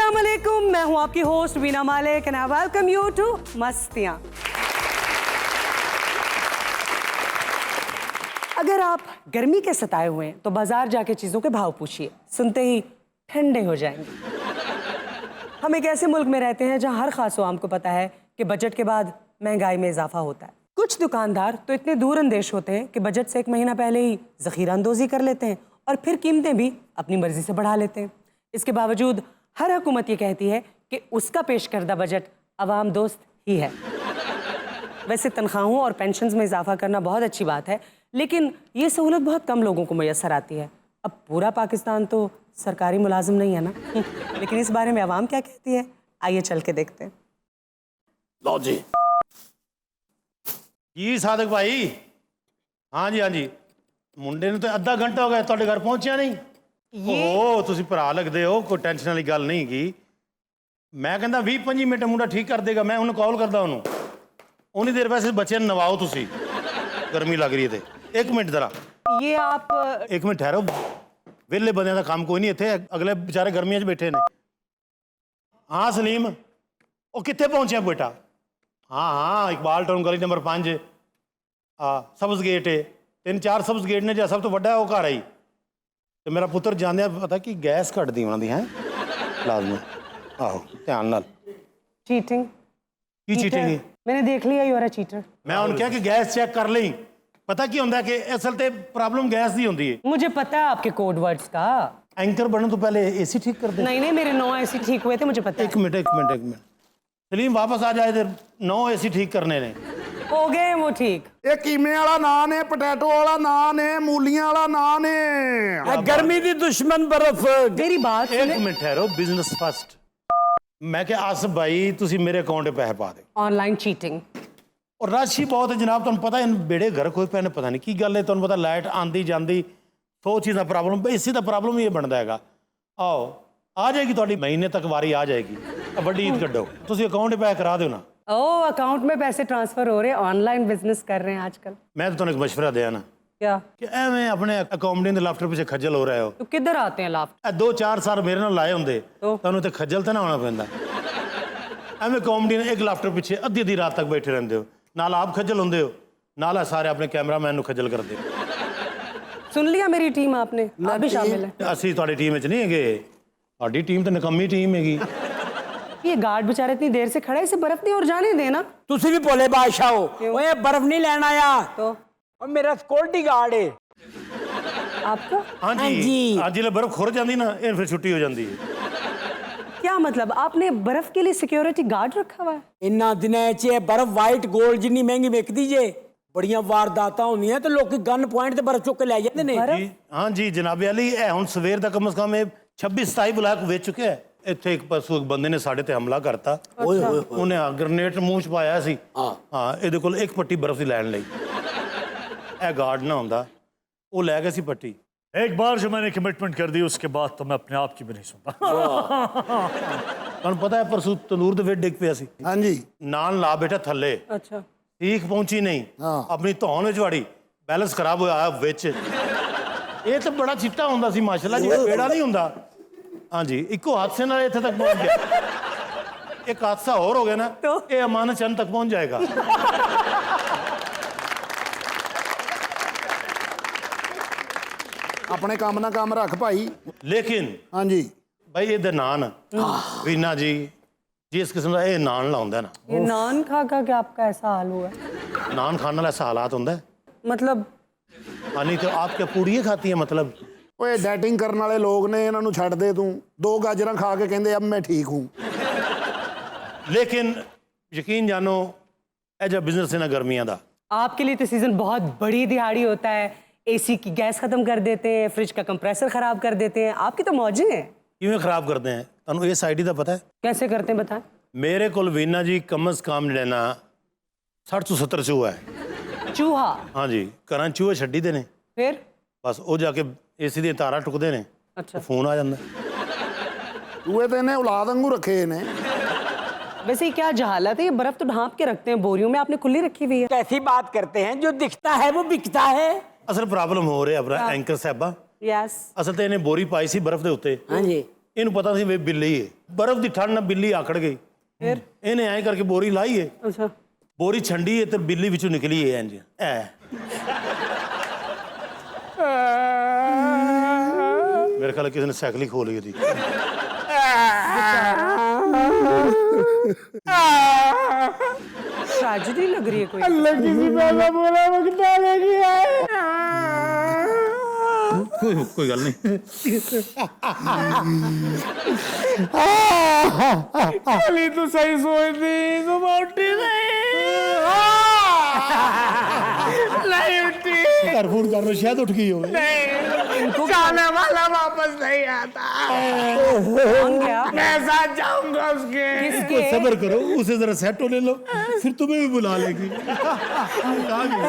अस्सलाम वालेकुम, मैं हूं आपकी host Veena Malik and I welcome you to Mastiyan. अगर आप गर्मी के सताए हुए हैं तो बाजार जाके चीजों के भाव पूछिए, सुनते ही ठंडे हो जाएंगे। हम एक ऐसे मुल्क में रहते हैं जहां हर खास आम को पता है कि बजट के बाद महंगाई में इजाफा होता है। कुछ दुकानदार तो इतने दूर अंदेश होते हैं कि बजट से 1 महीना पहले ही जखीरा अंदोजी कर लेते हैं और फिर कीमतें भी अपनी मर्जी से बढ़ा लेते हैं। इसके बावजूद हर हुकूमत ये कहती है कि उसका पेश करदा बजट अवाम दोस्त ही है। वैसे तनख्वाहों और पेंशन्स में इजाफा करना बहुत अच्छी बात है, लेकिन ये सहूलत बहुत कम लोगों को मैसर आती है। अब पूरा पाकिस्तान तो सरकारी मुलाजिम नहीं है ना। लेकिन इस बारे में अवाम क्या कहती है, आइए चल के देखते हैं। लो जी जी सादिक भाई। हाँ जी हाँ जी, मुंडे ने तो अद्धा घंटा हो गया ਤੁਹਾਡੇ घर पहुंचा नहीं। ਉਹ ਤੁਸੀਂ ਭਰਾ ਲੱਗਦੇ ਹੋ, ਕੋਈ ਟੈਨਸ਼ਨ ਵਾਲੀ ਗੱਲ ਨਹੀਂ ਹੈਗੀ। ਮੈਂ ਕਹਿੰਦਾ 20-25 ਮਿੰਟ ਮੁੰਡਾ ਠੀਕ ਕਰ ਦੇਗਾ। ਮੈਂ ਉਹਨੂੰ ਕਾਲ ਕਰਦਾ ਉਹਨੂੰ, ਉਨੀ ਦੇਰ ਵੈਸੇ ਬੱਚਿਆਂ ਨੂੰ ਨਵਾਓ ਤੁਸੀਂ, ਗਰਮੀ ਲੱਗ ਰਹੀ ਹੈ ਤੇ। 1 ਮਿੰਟ ਜ਼ਰਾ, ये आप 1 ਮਿੰਟ ਠਹਿਰੋ। ਵਿਹਲੇ ਬੰਦਿਆਂ ਦਾ ਕੰਮ ਕੋਈ ਨਹੀਂ ਇੱਥੇ, ਅਗਲੇ ਵਿਚਾਰੇ ਗਰਮੀਆਂ 'ਚ ਬੈਠੇ ਨੇ। ਹਾਂ ਸਲੀਮ, ਉਹ ਕਿੱਥੇ ਪਹੁੰਚਿਆ ਬੇਟਾ? हाँ हाँ, इकबाल टाउन गली नंबर 5 सबज गेट है। 3-4 सबज गेट ने जो सब तो वड्डा वो घर आई। तो मेरा पुत्र जाने पता कि गैस घटती उन्होंने है लाजमी। आहो ध्यान नाल। चीटिंग की चीटिंग है? मैंने देख लिया यू आर अ चीटर। मैं उन्हें कहा कि गैस चेक कर ली। पता की होंदा है कि असल ते प्रॉब्लम गैस दी होंदी है। मुझे पता है आपके कोड वर्ड्स का। एंकर बनने तो पहले एसी ठीक कर दे। नहीं नहीं, मेरे 9 एसी ठीक हुए थे, मुझे पता है। एक मिनट सलीम वापस आ जाए इधर। 9 एसी ठीक करने ने हो गए वो ठीक। ਇਹ ਕੀਮੇ ਵਾਲਾ ਨਾਂ ਨੇ, ਪੋਟੈਟੋ ਵਾਲਾ ਨਾਂ ਨੇ, ਮੂਲੀਆਂ ਵਾਲਾ ਨਾਂ ਨੇ। गर्मी दी दुश्मन बर्फ। मेरी बात एक मिनट ठहरो, बिजनेस फर्स्ट। मैं क्या आसिफ भाई तुसी मेरे अकाउंट पे पैसे पा दे। ऑनलाइन चीटिंग और रश ही बहुत है जनाब, तुम पता है बेड़े घर कोई पैने पता नहीं की गल है। तुम पता लाइट आंदी जांदी 100 चीज़ का प्रॉब्लम, इसी का प्रॉब्लम ही बनता है। आओ आ जाएगी थोड़ी महीने तक वारी आ जाएगी। वड्डी ईद कड्डो, तुसी अकाउंट पे करा दो ना। ओ अकाउंट में पैसे ट्रांसफर हो रहे हैं, ऑनलाइन बिजनेस कर रहे हैं आजकल। मैं तो तुम्हें एक मशवरा दिया ना क्या कि एवें अपने अकाउंटिंग के लाफ्टर पीछे खज्जल हो रहे हो। तो किधर आते हैं लाफ्ट? 2-4 साल मेरे नाल लाए होंगे तो तुहानू ते खज्जल तो ना होना पैंदा। एवें अकाउंटिंग एक लाफ्टर पीछे अद्धी रात तक बैठे रहंदे हो, नाल आप खज्जल होंदे हो, नाल सारे अपने कैमरामैन नू खज्जल करदे हो। सुन लिया मेरी टीम आपने? आप भी शामिल है? ਅਸੀਂ ਤੁਹਾਡੀ ਟੀਮ ਵਿੱਚ ਨਹੀਂ ਹੈਗੇ। ਸਾਡੀ ਟੀਮ ਤਾਂ ਨਕੰਮੀ ਟੀਮ ਹੈਗੀ। ये गार्ड बेचारे इतनी देर से खड़ा है, इसे बर्फ नहीं और जाने देना। तुसी भी भोले बादशाह हो। ओए बर्फ नहीं लेना आया तो और मेरा सिक्योरिटी गार्ड है। आपका हाँ जी आज जब बर्फ खुर जाती ना ये फिर छुट्टी हो जाती है। क्या मतलब? आपने बर्फ के लिए सिक्योरिटी गार्ड रखा हुआ है? इन्ना दिनां च बर्फ वाइट गोल्ड जिन्नी महंगी विकदी जे, बड़ियां वारदातां होंदियां ते लोग गन पॉइंट ते बर्फ चुक के ले जाते ने। जी हाँ जी जनाबे अली, है हुण सवेर दा कम से कम 26-27 ब्लॉक ਵੇਚ ਚੁੱਕਿਆ ਹੈ। ਇੱਥੇ ਇੱਕ ਪਰਸੋਂ ਇੱਕ ਬੰਦੇ ਨੇ ਸਾਡੇ ਤੇ ਹਮਲਾ ਕਰਤਾ। ਉਹਨੇ ਗ੍ਰਨੇਡ ਮੂੰਹ ਚ ਪਾਇਆ ਸੀ। ਹਾਂ ਇਹਦੇ ਕੋਲ ਇੱਕ ਪੱਟੀ ਬਰਫ਼ ਦੀ ਲੈਣ ਲਈ। ਇਹ ਗਾਰਡ ਨਾ ਹੁੰਦਾ, ਉਹ ਲੈ ਗਿਆ ਸੀ ਪੱਟੀ। एक बार जो मैंने कमिटमेंट कर दी उसके बाद तो मैं अपने आप की भी नहीं सुनता। ਤੁਹਾਨੂੰ ਪਤਾ ਹੈ ਪਰਸੋਂ ਤੰਦੂਰ ਦੇ ਵਿੱਚ ਡਿੱਗ ਪਿਆ ਸੀ। ਹਾਂਜੀ ਨਾਲ ਲਾ ਬੈਠਾ ਥੱਲੇ, अच्छा ਠੀਕ ਪਹੁੰਚੀ ਨਹੀਂ, ਆਪਣੀ ਧੌਣ ਵਿੱਚ ਵੜੀ, ਬੈਲੈਂਸ ਖਰਾਬ ਹੋਇਆ ਵਿੱਚ। ਇਹ ਤਾਂ ਬੜਾ ਚਿੱਟਾ ਹੁੰਦਾ ਸੀ ਮਾਸ਼ਾਅੱਲਾ ਜੀ, ਪੇੜਾ ਨਹੀਂ ਹੁੰਦਾ। ਹਾਂਜੀ ਇੱਕੋ ਹਾਦਸੇ ਨਾਲ ਇੱਥੇ ਤੱਕ ਪਹੁੰਚ ਗਿਆ। ਇੱਕ ਹਾਦਸਾ ਹੋਰ ਹੋ ਗਿਆ ਨਾ ਇਹ ਅਮਾਨਤ ਚੰਦ ਤੱਕ ਪਹੁੰਚ ਜਾਏਗਾ। ਆਪਣੇ ਕੰਮ ਨਾਲ ਕੰਮ ਰੱਖ ਭਾਈ। ਲੇਕਿਨ ਹਾਂਜੀ भाई ये नान वीना जी जिस किस्म का ये नान लाउंदा ना, ये नान खा खा के आपका ऐसा हाल हुआ है? नान खाने वाला ऐसा हालात होंदा है। मतलब हाँ नहीं तो आप क्या पूड़ियाँ खाती हैं मतलब? ਓਏ ਡੈਟਿੰਗ ਕਰਨ ਵਾਲੇ ਲੋਕ ਨੇ, ਇਹਨਾਂ ਨੂੰ ਛੱਡ ਦੇ ਤੂੰ। 2 ਗਾਜਰਾਂ ਖਾ ਕੇ ਕਹਿੰਦੇ ਅਬ ਮੈਂ ਠੀਕ ਹੂੰ। लेकिन यकीन जानो ये जो बिजनेस है ना गर्मियाँ का, आपके लिए तो सीजन बहुत बड़ी दिहाड़ी होता है। एसी की गैस खत्म कर देते हैं, फ्रिज का कंप्रेसर खराब कर देते हैं, आपकी तो मौजें हैं। किवें खराब करते हैं तुहानू इस आईडी का पता है? कैसे करते हैं बताएं। मेरे को वीना जी कम अज कम जो ना 60 ਤੋਂ 70 चूहा है। चूहा? हाँ जी घर चूहे छड्डी दे ने, फिर बस वो जाके एसी दी तारा टुकदे ने, अच्छा फोन आ जाता। ਚੂਹੇ ਤੇ ਇਹਨੇ ਔਲਾਦ ਵਾਂਗੂ ਰੱਖੇ ਨੇ। वैसे ये क्या जहालत है, ये बर्फ तो ढांप के रखते हैं बोरियों में, आपने खुली रखी हुई है। कैसी बात करते हैं, जो दिखता है वो बिकता है। असल प्रॉब्लम हो रही है अपना एंकर साहबा। यस असल तो इन्हें बोरी पाई सी बर्फ के उत्ते। हाँ जी ਇਹਨੂੰ ਪਤਾ ਸੀ ਵੀ ਬਿੱਲੀ ਹੈ। ਬਰਫ਼ ਦੀ ਠੰਡ ਨਾਲ ਬਿੱਲੀ ਆਕੜ ਗਈ। फिर ਇਹਨੇ ਐਂ ਕਰਕੇ ਬੋਰੀ ਲਾਈ ਹੈ, अच्छा ਬੋਰੀ ਛੰਡੀ ਹੈ ਤੇ ਬਿੱਲੀ ਵਿੱਚੋਂ ਨਿਕਲੀ ਹੈ ਇੰਜ ਐ। ਮੇਰੇ ਖਿਆਲ ਕਿਸੇ ਨੇ ਸਾਈਕਲ ਹੀ ਖੋਲ ਲਈ ਉਹਦੀ। ट्रेजेडी लग रही है कोई। अल्लाह किसी पैसा बोला वक्त डालेगी कोई गल नहीं। अली तू सही सोचती तू उठी नहीं उठी घर फोन कर लो, शायद उठ गई हो। जाने वाला वापस नहीं आता। कौन गया? मैं साथ जाऊंगा उसके। किसके? सब्र करो, उसे जरा सेट होने लो, फिर तुम्हें भी बुला लेगी। कहाँ गई?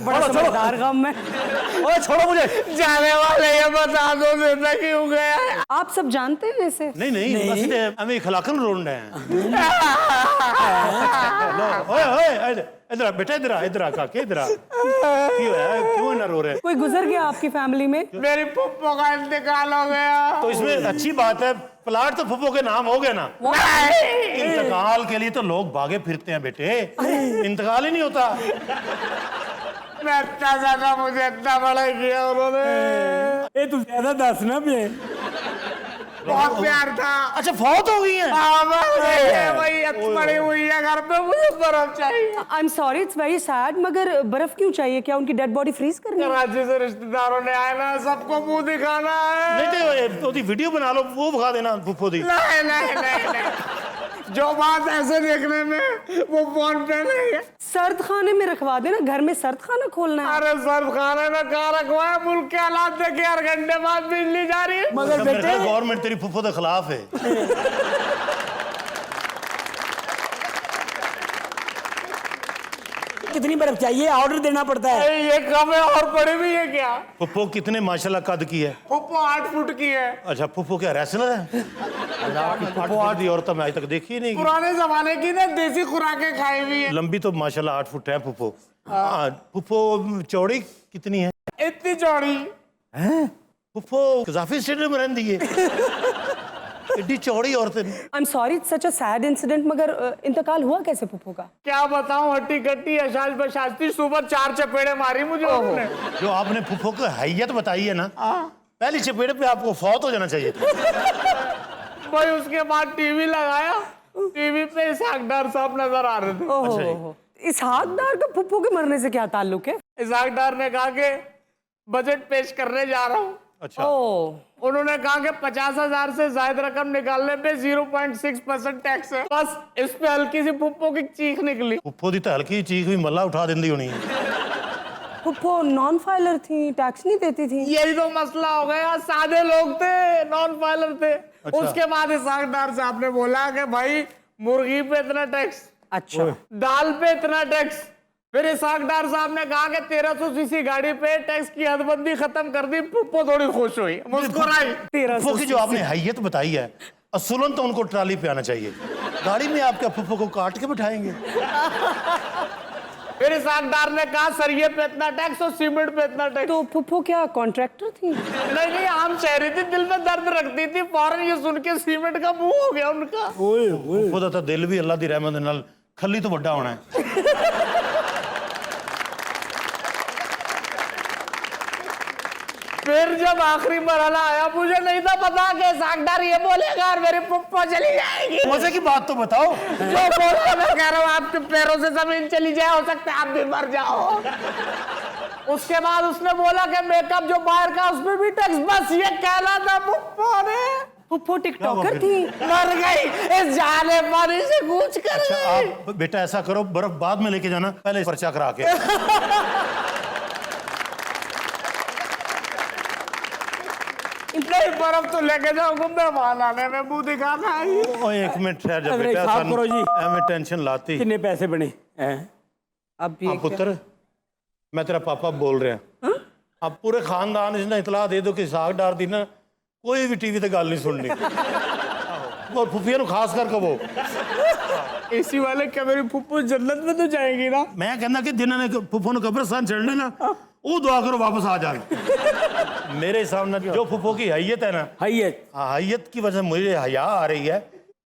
बड़ा समझदार गम में। ओए छोड़ो मुझे। जाने वाले ये बता दो जिंदा क्यों गया। आप सब जानते हैं वैसे? नहीं नहीं बस ते हमें खलाकन रोंड है। ओए ओए इधर बेटा, इधर आ, इधर आ काके, इधर आ। क्यों है, क्यों ना रो रहे? कोई गुजर गया आपकी फैमिली में? मेरी पुप्पो का इंतकाल हो गया। तो इसमें अच्छी बात है, प्लाट तो फुफ्फो के नाम हो गया ना। इंतकाल के लिए तो लोग भागे फिरते हैं बेटे, इंतकाल ही नहीं होता। मैं इतना ज्यादा, मुझे इतना बड़ा किया उन्होंने। ये तू ज्यादा दस ना पे। बहुत प्यार था। अच्छा फौत हो गई है? वही पड़ी हुई है घर पे, मुझे बर्फ चाहिए। I am sorry, it's very sad, मगर बर्फ क्यों चाहिए? क्या उनकी डेड बॉडी फ्रीज करनी है? कराची से रिश्तेदारों ने आए ना, सबको मुंह दिखाना है। नहीं तो ओदी वीडियो बना लो, वो दिखा देना फुफ्फो दी। नहीं नहीं नहीं नहीं, जो बात ऐसे देखने में वो फोन पे नहीं है। सर्द खाने में रखवा देना, घर में सर्द खाना खोलना है। अरे सर्द खाने में कहाँ रखवा है? मुल्क के हालात देखे, हर घंटे बाद बिजली जा रही है। मगर बेटे गवर्नमेंट तेरी फुफ्फो के खिलाफ है। कितनी बर्फ चाहिए? ऑर्डर देना पड़ता है। ये कम है और पड़ी हुई है क्या? फुफ्फो कितने माशाल्लाह कद की है? फुप्पो 8 फुट की है। अच्छा फुफ्फो क्या रेसलर है? फुफ्फो आधी औरत मैं आज तक देखी ही नहीं। पुराने जमाने की ना देसी खुराकें खाई हुई है। लंबी तो माशाल्लाह 8 फुट है फुफ्फो। हाँ फुफ्फो चौड़ी कितनी है? इतनी चौड़ी। फुफ्फो कजाफी स्टेडियम में रहती है। इतनी चौड़ी औरत। I am sorry, it's such a sad incident, मगर इंतकाल हुआ कैसे फुफ्फो का? क्या बताऊं, हट्टी कट्टी अशाज बशाजती, सुबह 4 चपेड़े मारी मुझे उन्होंने। जो आपने फुफ्फो को हैयत बताई है ना, पहली चपेट पे आपको फौत हो जाना चाहिए था। भाई उसके बाद टीवी लगाया, टीवी पे इसहाक डार साहब नजर आ रहे थे। ओहो, इसहाक डार का फुफ्फो के मरने से क्या ताल्लुक है? इसहाक डार ने कहा कि बजट पेश करने जा रहा हूँ। अच्छा ओह, उन्होंने कहा कि 50,000 से ज्यादा रकम निकालने पे 0.6% टैक्स है। बस इस पे हल्की सी फुप्पो की चीख निकली। फुफ्फो दी तो हल्की चीख भी मल्ला उठा देंदी होनी है। फुफ्फो नॉन फाइलर थी, टैक्स नहीं देती थी। यही तो मसला हो गया, सादे लोग थे, नॉन फाइलर थे। उसके बाद इसहाक डार साहब ने बोला कि भाई मुर्गी पे इतना टैक्स, अच्छा, दाल पे इतना टैक्स। फिर इसहाक डार साहब ने कहा कि 1300 सीसी गाड़ी पे टैक्स की हदबंदी खत्म कर दी। फुप्पो थोड़ी खुश हुई, मुस्कुराई। फुफ्फो की जो आपने हैयत बताई है, असुलन तो उनको ट्राली पे आना चाहिए। गाड़ी में आप क्या फुफ्फो को काट के बिठाएंगे? फिर इसहाक डार ने कहा सरिये पे इतना टैक्स और सीमेंट पे इतना टैक्स। तो फुफ्फो क्या कॉन्ट्रैक्टर थी? नहीं, आम शहरी थी, दिल में दर्द रखती थी। फौरन ये सुन के सीमेंट का मुंह हो गया उनका। फुफ्फो दा तो दिल भी अल्लाह दी रहमत नाल खली तो बड़ा होना है। फिर जब आखिरी मरहला आया, मुझे नहीं था पता कि इसहाक डार ये बोलेगा और मेरी फुप्पो चली जाएगी। मजे की बात तो बताओ। जो बोला मैं कह रहा हूँ, आपके पैरों से जमीन चली जाए, हो सकता है आप भी मर जाओ। उसके बाद उसने बोला कि मेकअप जो बाहर का उसमें भी टैक्स। बस ये कहना था फुप्पो ने। फुफ्फो टिकटॉकर थी। मर गई इस जाने पानी से कूच कर अच्छा गई। आप बेटा ऐसा करो, बर्फ बाद में लेके जाना, पहले पर्चा करा के। नहीं, बर्फ तो लेके जाऊंगा, मेहमान आने में मुंह दिखाना है। ओए एक मिनट ठहर जा अरे बेटा, साफ करो जी। हमें टेंशन लाती। कितने पैसे बने हैं? अब ये हाँ पुत्र, मैं तेरा पापा बोल रहा। अब पूरे खानदान इसने इतला दे दो कि इसहाक डार दी ना, कोई भी टीवी ते गल नहीं सुननी। और फुफिया नु खास कर कहो एसी वाले क्या मेरी फुप्पू जन्नत में तो जाएगी ना? मैं कहना कि जिन्होंने फुफो ने कब्रिस्तान चढ़ने ना वो दुआ करो वापस आ जाए। मेरे हिसाब से जो फुफो की हैयत है ना, हैयत हैयत की वजह से मुझे हया आ रही है।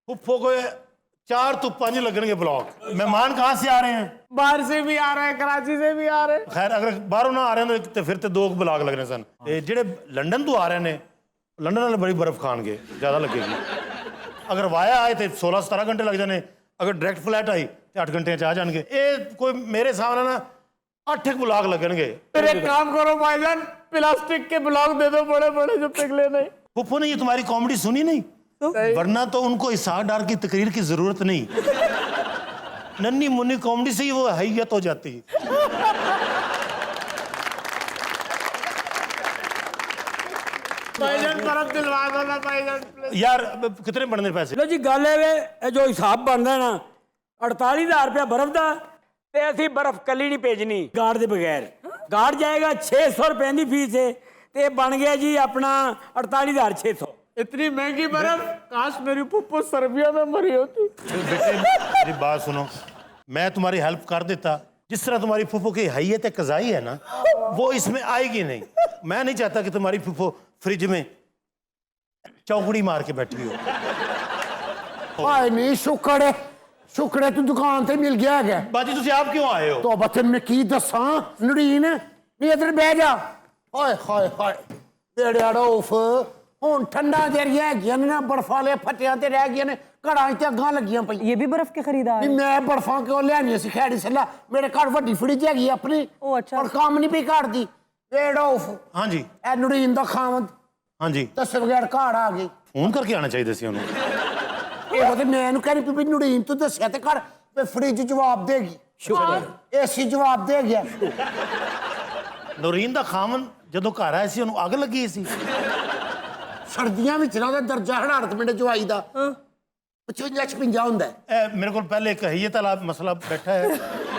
फुफो को 4 तो 5 लगेंगे ब्लॉक। मेहमान कहाँ से आ रहे हैं? बाहर से भी आ रहे हैं, कराची से भी आ रहे हैं। खैर अगर बाहरों ना आ रहे हैं तो फिर तो 2 ब्लॉक लगने सन। जेडे लंडन तो आ रहे हैं, लंडन वाले बड़ी बर्फ खाएंगे, ज़्यादा लगेगी। अगर वाया आए तो 16-17 घंटे लग जाने, अगर डायरेक्ट फ्लाइट आई तो 8 घंटे आ जाएंगे। ये कोई मेरे सामने ना 8 ब्लॉक लगेंगे। फिर एक काम करो भाईजान, प्लास्टिक के ब्लॉक दे दो बड़े बड़े जो पिघले नहीं। फुफो ने ये तुम्हारी कॉमेडी सुनी नहीं? वरना तो उनको इसार डार की तकरीर की जरूरत नहीं, नन्ही मुन्नी कॉमेडी से ही वो हैयत हो जाती है। भाईजान बर्फ दिलवा दो ना भाईजान प्लीज। यार कितने बनने पैसे? ਲੋ ਜੀ ਗੱਲ ਇਹ ਜੋ ਹਿਸਾਬ ਬਣਦਾ ਨਾ 48000 ਰੁਪਇਆ ਬਰਫ਼ ਦਾ ਤੇ ਅਸੀਂ ਬਰਫ਼ ਕੱਲੀ ਨਹੀਂ ਭੇਜਣੀ ਗਾਰਡ ਦੇ ਬਗੈਰ। ਗਾਰਡ ਜਾਏਗਾ 600 ਰੁਪਏ ਦੀ ਫੀਸ ਹੈ ਤੇ ਬਣ ਗਿਆ ਜੀ ਆਪਣਾ 48600। इतनी महंगी बर्फ, काश मेरी फुप्पू सर्बिया में मरी होती। बेटे मेरी बात सुनो, मैं तुम्हारी हेल्प कर देता। जिस तरह तुम्हारी फुफो की हैयत कज़ाई है ना, वो इसमें आएगी नहीं। मैं नहीं चाहता कि तुम्हारी फुफो फ्रिज में चौकड़ी मार के बैठी हो। ਹਾਏ ਨਹੀਂ ਸ਼ੁਕਰ ਸ਼ੁਕਰ ਤੂੰ ਦੁਕਾਨ ਤੇ ਮਿਲ ਗਿਆ ਹੈਗਾ। बाजी तुम आप क्यों आए हो? ਤੋ ਬੱਚੇ ਮੈਂ ਕੀ ਦੱਸਾਂ ਨੜੀਨ ਨਹੀਂ ਇੱਧਰ ਬਹਿ ਜਾ। ਹਾਏ ਹਾਏ ਹਾਏ ਬੇੜਿਆ ਰੋਫ ਹੁਣ ਠੰਡਾ ਜਿਹੜੀਆਂ ਹੈਗੀਆਂ ਨੇ ਨਾ ਬਰਫ ਵਾਲੇ ਫੱਟਿਆਂ ਤੇ ਰਹਿ ਗਈਆਂ ਨੇ, ਘਰਾਂ 'ਚ ਅੱਗਾਂ ਲੱਗੀਆਂ ਪਈਆਂ। ये भी बर्फ के खरीदार ਨਹੀਂ हैं? ਮੈਂ ਬਰਫਾਂ ਕਿਉਂ ਲਿਆਣੀਆਂ ਸੀ ਖੈੜੀ ਸੱਲਾ, ਮੇਰੇ ਘਰ ਵੱਡੀ ਫਰਿੱਜ ਹੈਗੀ ਆਪਣੀ। ਉਹ ਅੱਛਾ। ਪਰ ਕੰਮ ਨਹੀਂ ਪਈ ਕਰਦੀ। ਬੇੜੋਫ हाँ जी ਇਹ ਨੜੀਨ ਦਾ ਖਾਵੰਦ हाँ जी, ਦੱਸੇ ਬਗੈਰ ਘਰ ਆ ਗਈ। फोन करके आना चाहिए सी उन्होंने। ਇਹੋ ਤੇ ਮੈਂ ਇਹਨੂੰ ਕਹਿੰਦੀ ਵੀ ਨੜੀਨ ਤੂੰ ਦੱਸਿਆ ਤੇ ਘਰ ਤੇ ਫਰਿੱਜ ਜਵਾਬ ਦੇਗੀ। ਸ਼ੁਕਰ ਏਸੀ ਜਵਾਬ ਦੇ ਗਿਆ। नौरीन दा खामन ਜਦੋਂ ਘਰ ਆਇਆ ਸੀ ਉਹਨੂੰ ਅੱਗ ਲੱਗੀ ਸੀ। ਸਰਦੀਆਂ ਵਿੱਚ ਨਾ ਉਹਦਾ ਦਰਜਾ ਹਰਾਰਤ ਮਿੰਟ ਜਵਾਈ ਦਾ 55-56 ਹੁੰਦਾ ਹੈ। मेरे को पहले एक हैयत वाला मसला बैठा है,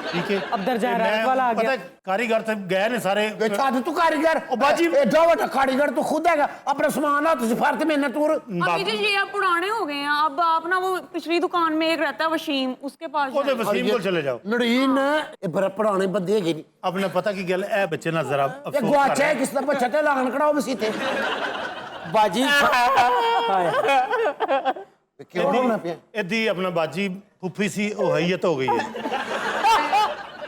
ठीक है। अब दर्जा मैं- हरारत वाला आ पता गया। है, कारीगर थे गए ने सारे। ਵੇ ਛੱਡ ਤੂੰ ਕਾਰੀਗਰ ਉਹ ਬਾਜੀ- ਐਡਾ ਵੱਡਾ ਕਾਰੀਗਰ ਤੂੰ ਖੁਦ ਹੈਗਾ। ਆਪਣਾ ਸਮਾਨ ਹੱਥ 'ਚ ਫੜ ਤੇ ਮੇਰੇ ਨਾਲ टूर अभी जी ये अब पुराने हो गए हैं। अब आप ना वो पिछली दुकान में एक रहता है वसीम, उसके पास ਉਹਦੇ जाएं। ਵਸੀਮ ਕੋਲ ਚਲੇ ਜਾਓ। ਨੜੀਨ ਇਹ ਬੜੇ ਪੁਰਾਣੇ ਬੰਦੇ ਹੈਗੇ ਨਹੀਂ। ਆਪਨੇ ਪਤਾ ਕੀ ਗੱਲ ਇਹ ਬੱਚੇ ਨਾਲ ਜ਼ਰਾ ਇਹ ਅਫਸੋਸ ਕਰ ਗੁਆਚਿਆ ਰਹੇ ਕਿਸ ਦਾ ਬੱਚਾ ਤੇ ਲਾਣ ਕਢਾਓ ਮਸੀਤੇ। ਬਾਜੀ ਕਿਉਂ ਰੋਣਾ ਪਿਆ? ਇਹਦੀ ਆਪਣਾ ਬਾਜੀ फूफी सी वो हैयत हो गई है।